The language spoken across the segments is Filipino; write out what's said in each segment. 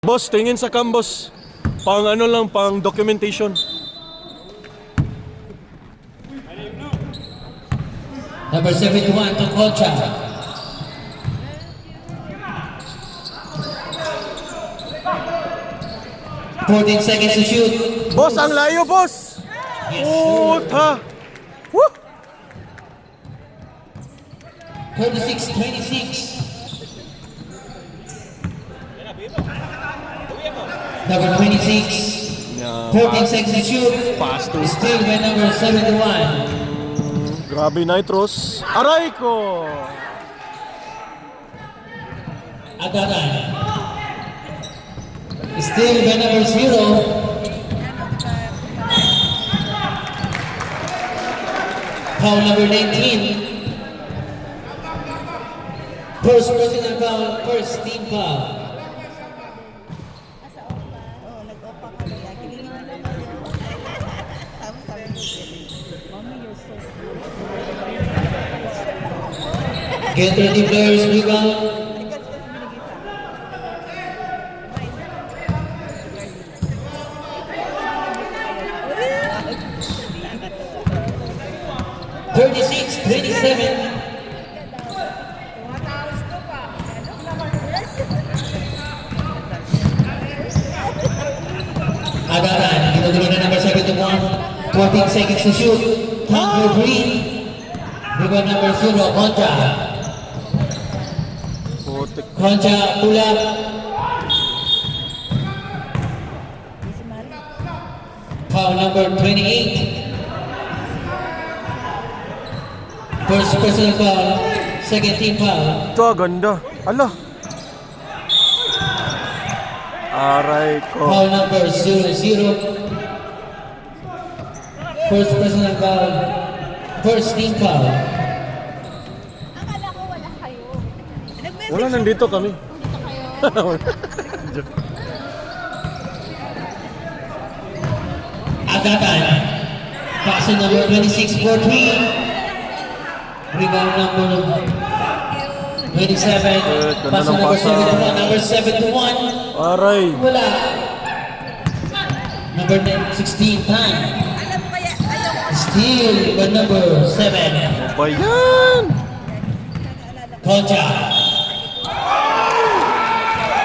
Boss, tingin sa boss. Pang ano lang, pang documentation. Number 71 to Concha. Fourteen seconds to shoot. Boss, ang layo, boss! Yes, Puta! Woo! 36-26. Number 26. 14 seconds to shoot. Pass to Still by number 71. Grabe, Nitros. Aray ko! Agatan. Still by number 0. Foul number 19. First personal foul, first team foul. Get ready players, rebound. (36, 27). Agatan, ginugulo na number 71. 14 seconds to shoot. Count for 3. Rebound number 0, Concha. Putik. Concha, pull up. Foul number 28. First personal foul, second team foul. Ito, ganda. Ala. Aray ko. Foul number 00. First personal foul, first team foul. Akala ko wala kayo. Nag-message Wala, nandito kami. Nandito kayo. Agatan. Pass number 26 for 3. Rebound number 27. Pass number 71. Number 71. Aray. Wala. Number 16 time. Alam mo kaya, ayaw ko. Steal by number 7. Bayan! Concha.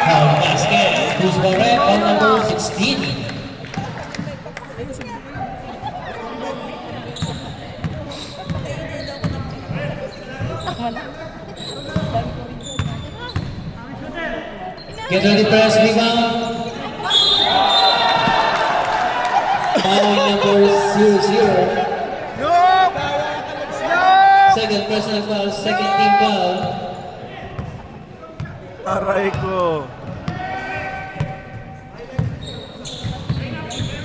Foul basket. Who's Barret on number 16. Get ready, press, rebound. Foul number 00. Second personal foul, second team foul. Aray ko.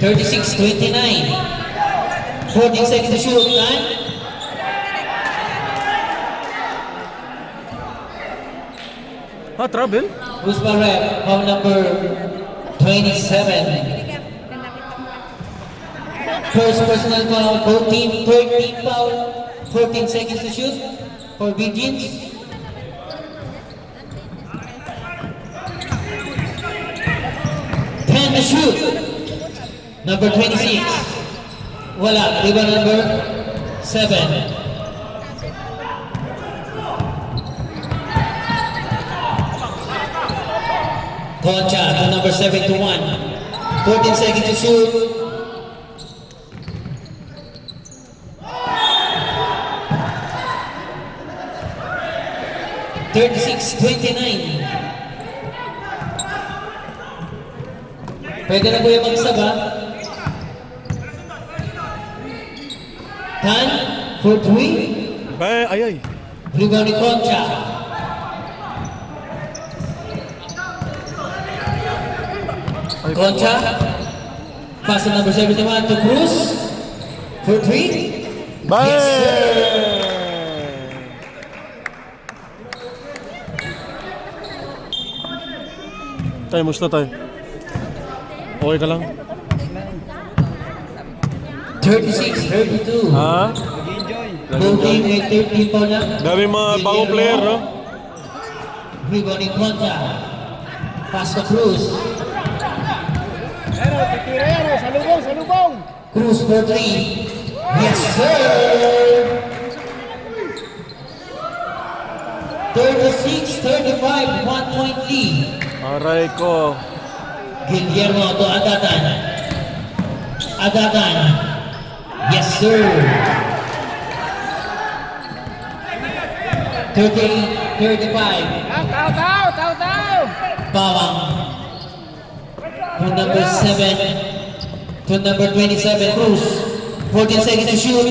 36-29. 14 seconds to shoot. Time. Ha, travel? Who's Barret? Foul number 27. First personal foul, 14, third team foul, 14 seconds to shoot for Virgins. To shoot. Number 26. Wala. Rebound number 7. Concha to number 71. 14 seconds to shoot. (36-29). Pwede na kuya magsaba. Tan for 3. Bay, ay. Rebound ni Concha. Concha. Pass to number 71 to Cruz. For 3. Bay! Yes, sir. Tayo, musta tayo? Okay ka lang? 36-32. Ha? Voting may 30 po na. Dami mga bagong player, no? Rebound ni Concha. Pass to Cruz. Cruz for 3. Yes, sir! 36-35, 1-point lead. Aray ko. Guillermo to Agatan. Agatan. Yes, sir. 38-35. Bawang. To number 7. To number 27, Cruz. 14 seconds to shoot.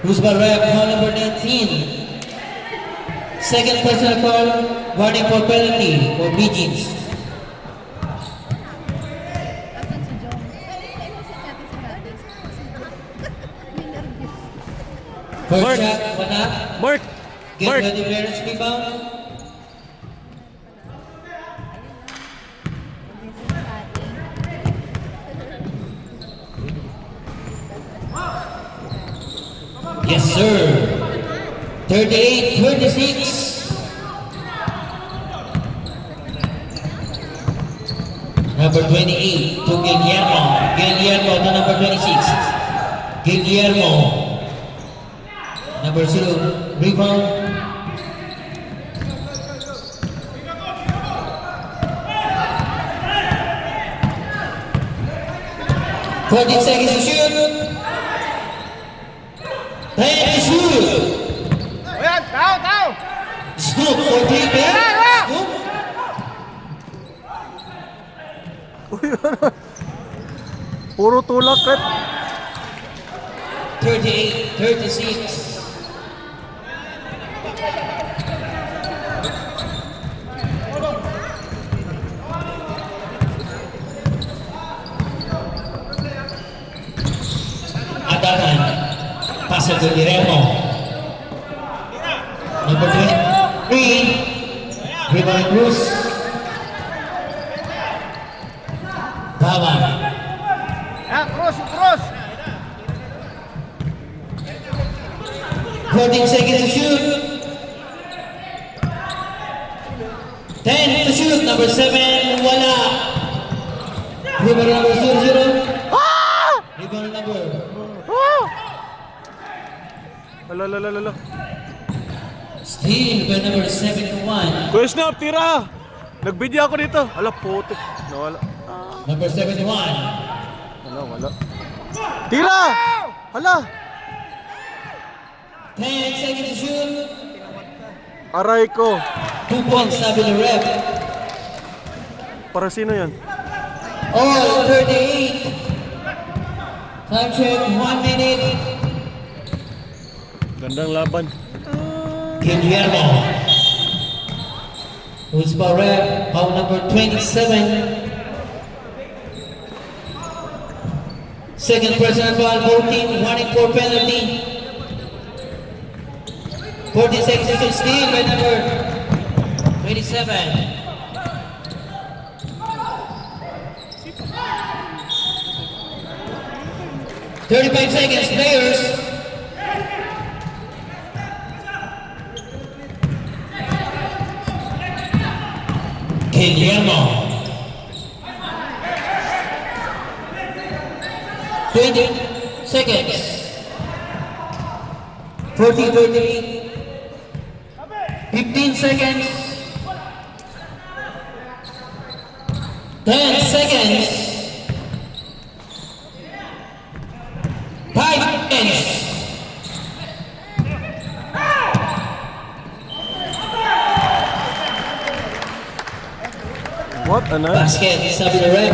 Cruz Barrep, foul number 19. Second personal foul, warning for penalty for Bee-Jeans. Asan si John? Ayusin natin si Daddy. May nervous. First Mark. shot, wala. Mark! Get Mark! ready, parents, rebound. Yes, sir. 38-26. Number 28 to Guillermo. Guillermo to number 26. Guillermo. Number 0. Rebound. Fourteen seconds to shoot. 10 to shoot. Scoop for 3 pin. Scoop. Puro tulak kat. 38-36. Adaman. Pasa to Guillermo. Number 23. Rebound Cruz. Bawang. 14 seconds to shoot. 10 to shoot. Number 7, wala. Rebound number 0-0. Rebound number. Lala. Steal by number 71. Kuya Snap, tira! Nag-video ako dito. Ala, putik. Nawala. Number 71. Wala. Tira! Hala! 10 seconds to shoot. Aray ko. 2 points, sabi ni ref. Para sino yan? All 38. Time check, 1 minute. Gandang laban. Guillermo. Who's for ref? Foul number 27. Second personal foul, 14, warning for penalty. 14 seconds to steal by number 27. "35 seconds, players." Guillermo. 20 seconds. 40-33. 15 seconds. 10 seconds. 5 seconds. What? Ano? Basket, sabi ni ref.